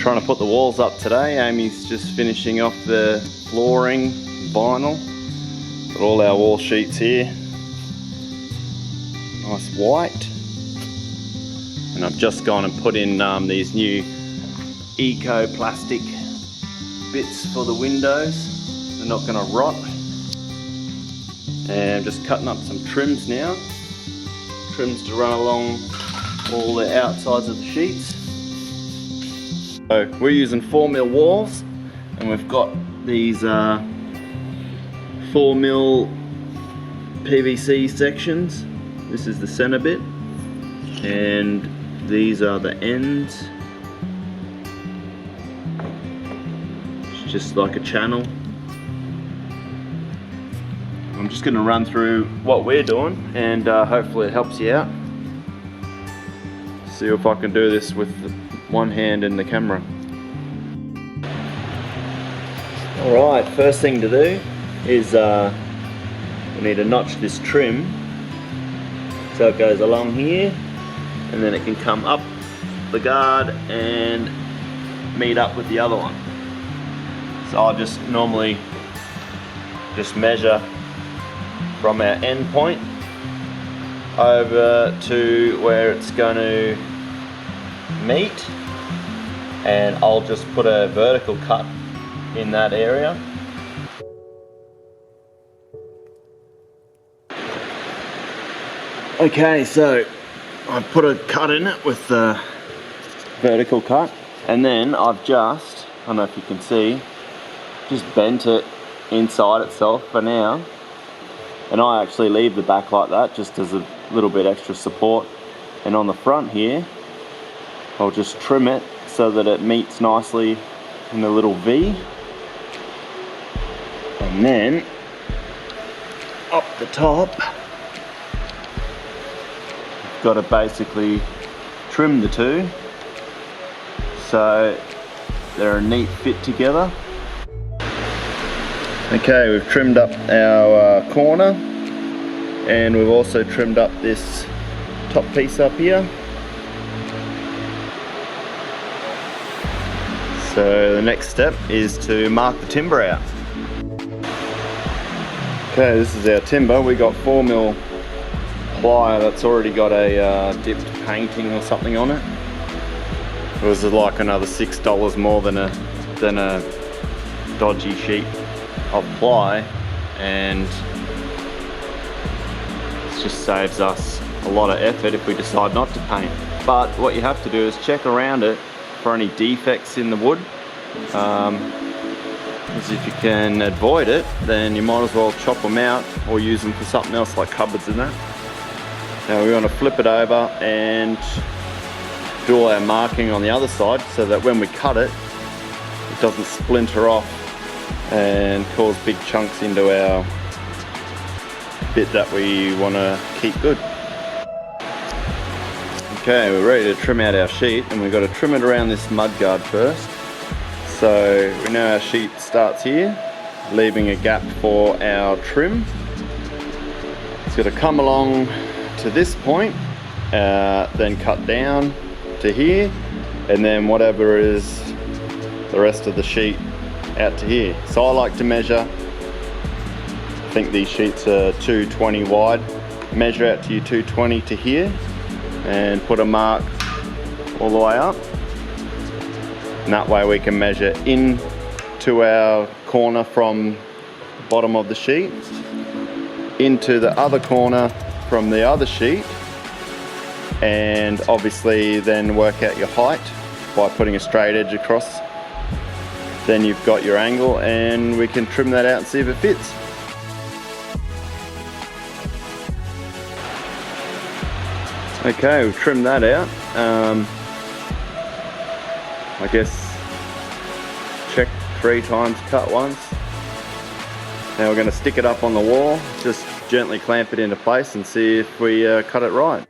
Trying to put the walls up today. Amy's just finishing off the flooring, vinyl. Got all our wall sheets here. Nice white. And I've just gone and put in these new eco plastic bits for the windows. They're not going to rot. And I'm just cutting up some trims now. Trims to run along all the outsides of the sheets. So we're using 4mm walls, and we've got these 4mm PVC sections. This is the center bit, and these are the ends. It's just like a channel. I'm just going to run through what we're doing, and hopefully it helps you out. See if I can do this with one hand in the camera. Alright, first thing to do is we need to notch this trim so it goes along here, and then it can come up the guard and meet up with the other one. So I'll just normally just measure from our end point over to where it's going to meet, and I'll just put a vertical cut in that area. Okay, so I put a cut in it with the vertical cut, and then I've just, I don't know if you can see, just bent it inside itself for now. And I actually leave the back like that just as a little bit extra support. And on the front here, I'll just trim it so that it meets nicely in a little V. And then up the top, I've got to basically trim the two so they're a neat fit together. Okay, we've trimmed up our corner, and we've also trimmed up this top piece up here. So the next step is to mark the timber out. Okay, this is our timber. We got 4mm ply that's already got a dipped painting or something on it. It was like another $6 more than a dodgy sheet of ply, and it just saves us a lot of effort if we decide not to paint. But what you have to do is check around it for any defects in the wood, because if you can avoid it, then you might as well chop them out or use them for something else like cupboards and that. Now we want to flip it over and do all our marking on the other side so that when we cut it, it doesn't splinter off and cause big chunks into our bit that we want to keep good. Okay, we're ready to trim out our sheet, and we've got to trim it around this mudguard first. So we know our sheet starts here, leaving a gap for our trim. It's got to come along to this point, then cut down to here, and then whatever is the rest of the sheet out to here. So I like to measure, I think these sheets are 220 wide, measure out to your 220 to here and put a mark all the way up, and that way we can measure in to our corner from the bottom of the sheet into the other corner from the other sheet, and obviously then work out your height by putting a straight edge across. Then you've got your angle, and we can trim that out and see if it fits. Okay, we've trimmed that out. I guess check 3 times, cut once. Now we're going to stick it up on the wall, just gently clamp it into place and see if we cut it right.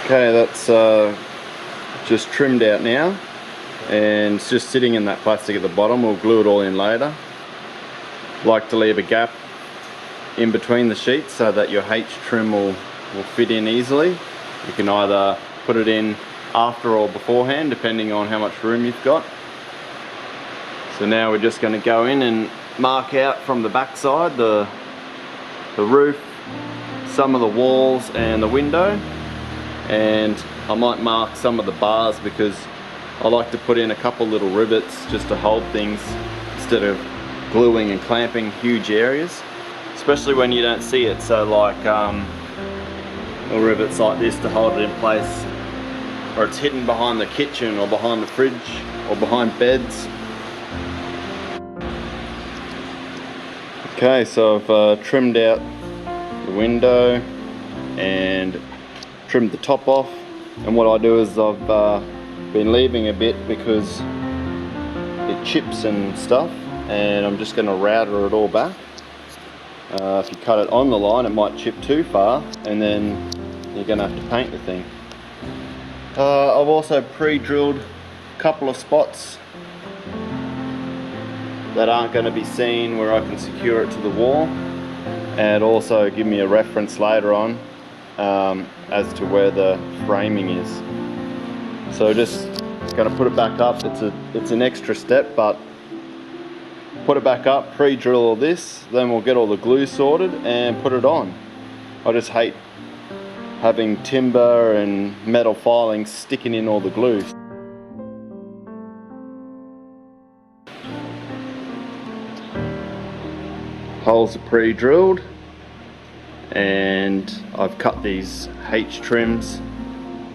Okay, that's just trimmed out now, and it's just sitting in that plastic at the bottom. We'll glue it all in later. Like to leave a gap in between the sheets so that your H trim will fit in easily. You can either put it in after or beforehand, depending on how much room you've got. So now we're just going to go in and mark out from the back side the roof, some of the walls and the window, and I might mark some of the bars because I like to put in a couple little rivets just to hold things instead of gluing and clamping huge areas, especially when you don't see it. So like little rivets like this to hold it in place, or it's hidden behind the kitchen or behind the fridge or behind beds. Okay, so I've trimmed out the window and trimmed the top off, and what I do is I've been leaving a bit because it chips and stuff, and I'm just going to router it all back. If you cut it on the line, it might chip too far and then you're going to have to paint the thing. I've also pre-drilled a couple of spots that aren't going to be seen where I can secure it to the wall, and also give me a reference later on as to where the framing is. So just going to put it back up. It's an extra step, but put it back up, pre-drill all this, then we'll get all the glue sorted and put it on. I just hate having timber and metal filings sticking in all the glue. Holes are pre-drilled, and I've cut these H trims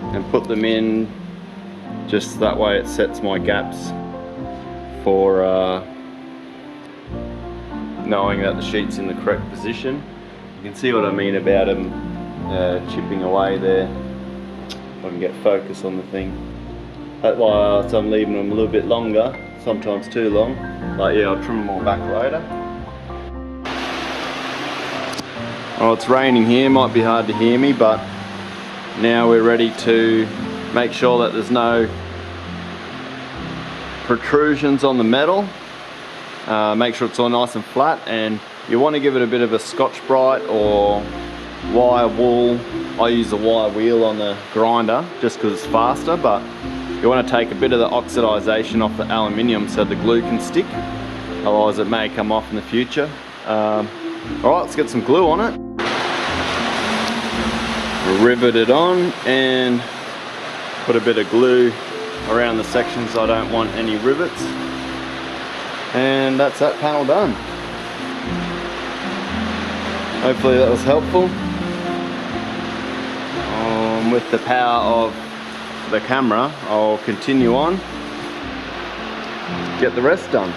and put them in just that way it sets my gaps for knowing that the sheet's in the correct position. You can see what I mean about them chipping away there. If I can get focus on the thing. That's why I'm leaving them a little bit longer, sometimes too long. But yeah, I'll trim them all back later. Oh, it's raining here, might be hard to hear me, but now we're ready to make sure that there's no protrusions on the metal. Make sure it's all nice and flat, and you want to give it a bit of a Scotch-Brite or wire wool. I use the wire wheel on the grinder just because it's faster, but you want to take a bit of the oxidization off the aluminium so the glue can stick, otherwise it may come off in the future. Alright, let's get some glue on it. Rivet it on and put a bit of glue around the sections I don't want any rivets, and that's that panel done. Hopefully that was helpful. With the power of the camera, I'll continue on, get the rest done.